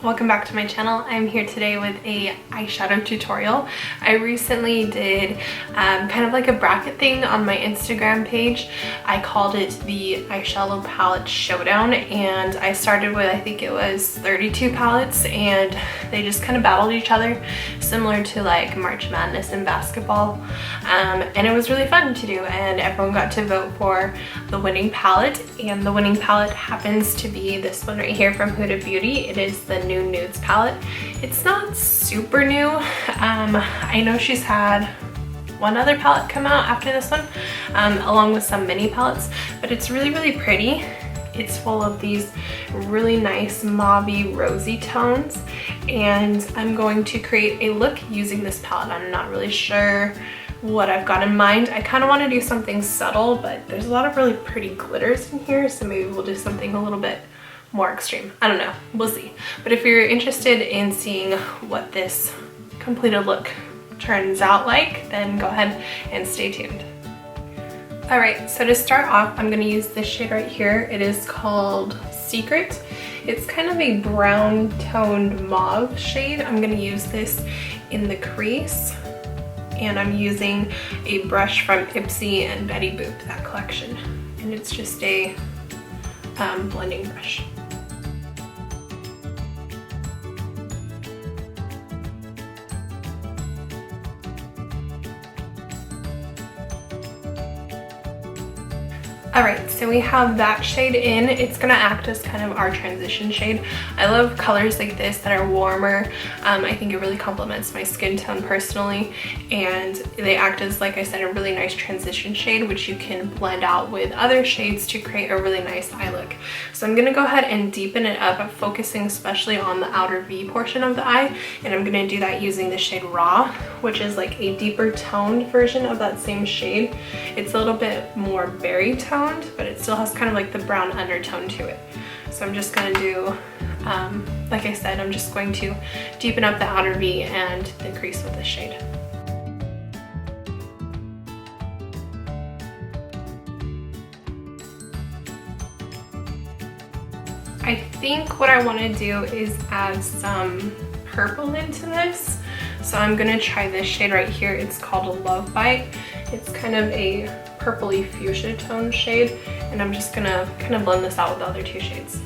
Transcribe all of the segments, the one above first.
welcome back to my channel. I'm here today with a eyeshadow tutorial. I recently did kind of like a bracket thing on my Instagram page. I called it the eyeshadow palette showdown, and I started with, I think it was 32 palettes, and they just kind of battled each other, similar to like March Madness in basketball. And it was really fun to do, and everyone got to vote for the winning palette, and the winning palette happens to be this one right here from Huda Beauty. It is the new Nudes palette. It's not super new. I know she's had one other palette come out after this one, along with some mini palettes, but it's really pretty. It's full of these really nice mauvey rosy tones, and I'm going to create a look using this palette. I'm not really sure what I've got in mind. I kind of want to do something subtle, but there's a lot of really pretty glitters in here, so maybe we'll do something a little bit more extreme. I don't know, we'll see. But if you're interested in seeing what this completed look turns out like, then go ahead and stay tuned. Alright, so to start off, I'm going to use this shade right here. It is called Secret. It's kind of a brown toned mauve shade. I'm going to use this in the crease, and I'm using a brush from Ipsy and Betty Boop, that collection. And it's just a blending brush. Alright, so we have that shade in. It's going to act as kind of our transition shade. I love colors like this that are warmer. I think it really complements my skin tone personally, and they act as, like I said, a really nice transition shade, which you can blend out with other shades to create a really nice eye look. So I'm going to go ahead and deepen it up, focusing especially on the outer V portion of the eye, and I'm going to do that using the shade Raw, which is like a deeper toned version of that same shade. It's a little bit more berry toned, but it still has kind of like the brown undertone to it. So I'm just going to do, like I said, I'm just going to deepen up the outer V and the crease with this shade. I think what I want to do is add some purple into this. So I'm going to try this shade right here. It's called a Love Bite. It's kind of a purpley fuchsia tone shade, and I'm just gonna kind of blend this out with the other two shades.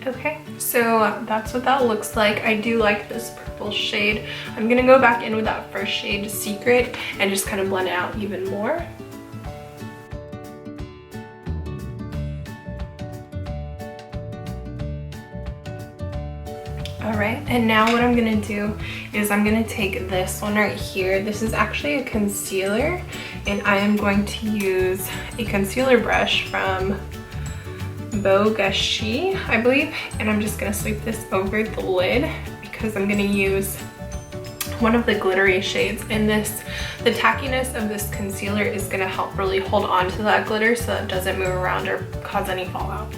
Okay, so that's what that looks like. I do like this purple shade. I'm gonna go back in with that first shade, Secret, and just kind of blend it out even more. Alright, and now what I'm gonna do is I'm gonna take this one right here. This is actually a concealer, and I am going to use a concealer brush from Paqui, I believe, and I'm just gonna sweep this over the lid because I'm gonna use one of the glittery shades in this. The tackiness of this concealer is gonna help really hold on to that glitter so that it doesn't move around or cause any fallout.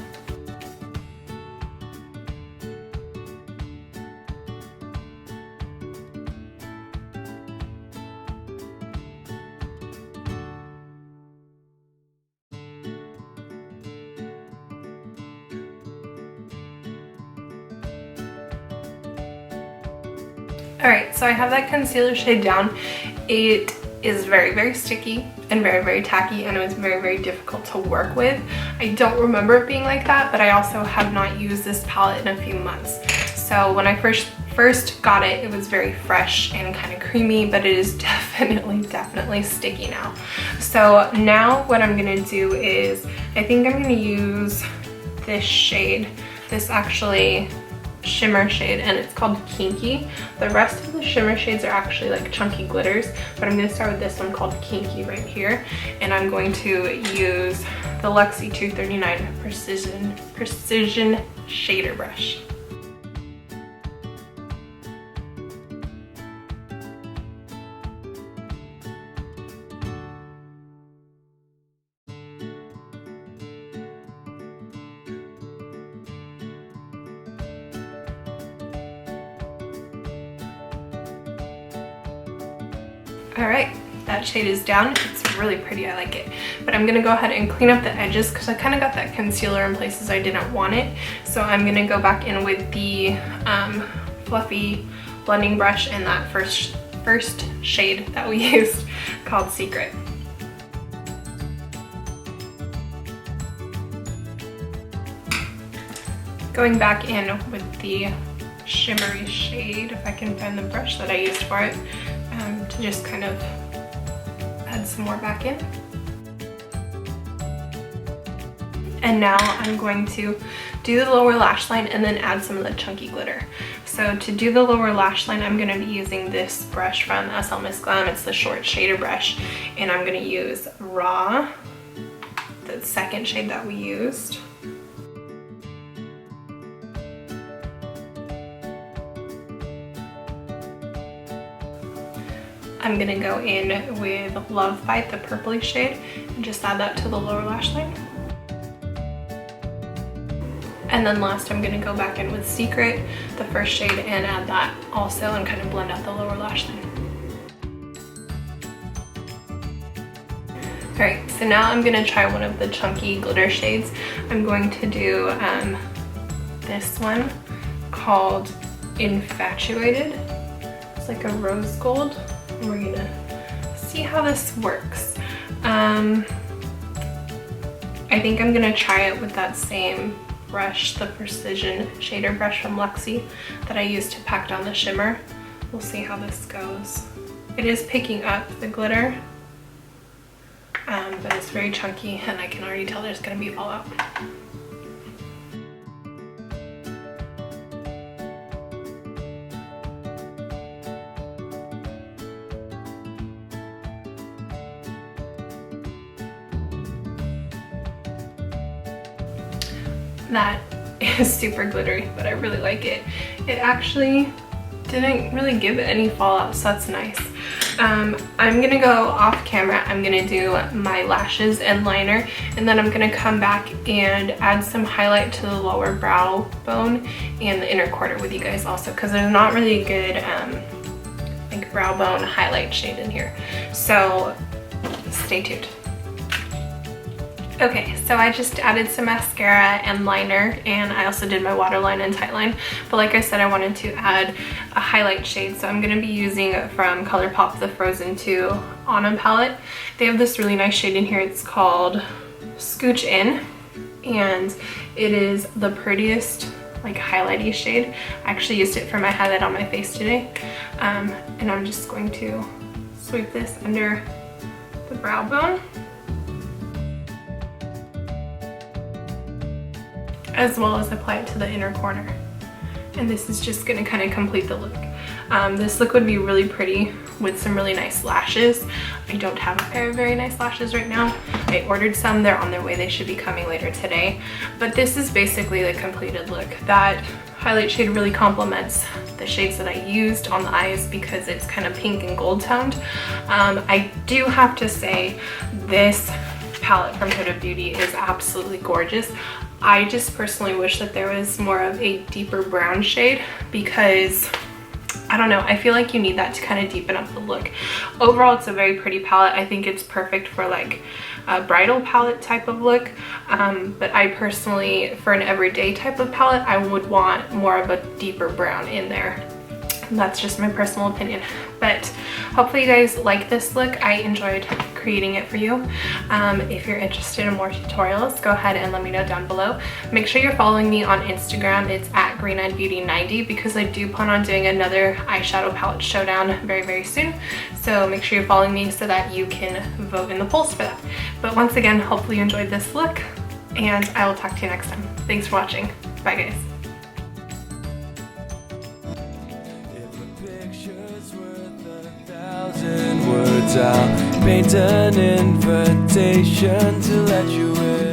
Alright, so I have that concealer shade down. It is very sticky and very tacky, and it was very difficult to work with. I don't remember it being like that, but I also have not used this palette in a few months. So when I first got it, it was very fresh and kind of creamy, but it is definitely sticky now. So now what I'm gonna do is, I think I'm gonna use this shade, this actually shimmer shade, and it's called Kinky. The rest of the shimmer shades are actually like chunky glitters, but I'm going to start with this one called Kinky right here, and I'm going to use the Luxie 239 Precision Shader Brush. All right, that shade is down. It's really pretty, I like it. But I'm gonna go ahead and clean up the edges because I kind of got that concealer in places I didn't want it. So I'm gonna go back in with the fluffy blending brush in that first shade that we used called Secret. Going back in with the shimmery shade, if I can find the brush that I used for it, to just kind of add some more back in. And now I'm going to do the lower lash line and then add some of the chunky glitter. So to do the lower lash line, I'm going to be using this brush from SL Miss Glam. It's the short shader brush, and I'm going to use Raw, the second shade that we used. I'm gonna go in with Love Bite, the purpley shade, and just add that to the lower lash line. And then last, I'm gonna go back in with Secret, the first shade, and add that also and kind of blend out the lower lash line. All right, so now I'm gonna try one of the chunky glitter shades. I'm going to do this one called Infatuated. It's like a rose gold. We're gonna see how this works. I think I'm gonna try it with that same brush, the Precision Shader brush from Luxie that I used to pack down the shimmer. We'll see how this goes. It is picking up the glitter, but it's very chunky and I can already tell there's gonna be fallout. That is super glittery, but I really like it. It actually didn't really give it any fallout, so that's nice. I'm gonna go off camera. I'm gonna do my lashes and liner, and then I'm gonna come back and add some highlight to the lower brow bone and the inner quarter with you guys also, because there's not really a good like brow bone highlight shade in here. So stay tuned. Okay, so I just added some mascara and liner, and I also did my waterline and tightline. But like I said, I wanted to add a highlight shade, so I'm going to be using from Colourpop the Frozen 2 Autumn palette. They have this really nice shade in here. It's called Scooch In, and it is the prettiest like highlighty shade. I actually used it for my highlight on my face today, and I'm just going to sweep this under the brow bone, as well as apply it to the inner corner. And this is just gonna kind of complete the look. This look would be really pretty with some really nice lashes. I don't have a pair of very nice lashes right now. I ordered some, they're on their way, they should be coming later today. But this is basically the completed look. That highlight shade really complements the shades that I used on the eyes because it's kind of pink and gold toned. I do have to say this palette from Huda Beauty is absolutely gorgeous. I just personally wish that there was more of a deeper brown shade because I don't know, I feel like you need that to kind of deepen up the look. Overall, it's a very pretty palette. I think it's perfect for like a bridal palette type of look, but I personally, for an everyday type of palette, I would want more of a deeper brown in there. That's just my personal opinion, but hopefully you guys like this look. I enjoyed creating it for you. If you're interested in more tutorials, go ahead and let me know down below. Make sure you're following me on Instagram. It's at greeneyedbeauty90 because I do plan on doing another eyeshadow palette showdown very, very soon. So make sure you're following me so that you can vote in the polls for that. But once again, hopefully you enjoyed this look, and I will talk to you next time. Thanks for watching. Bye, guys. Words, I'll paint an invitation to let you in.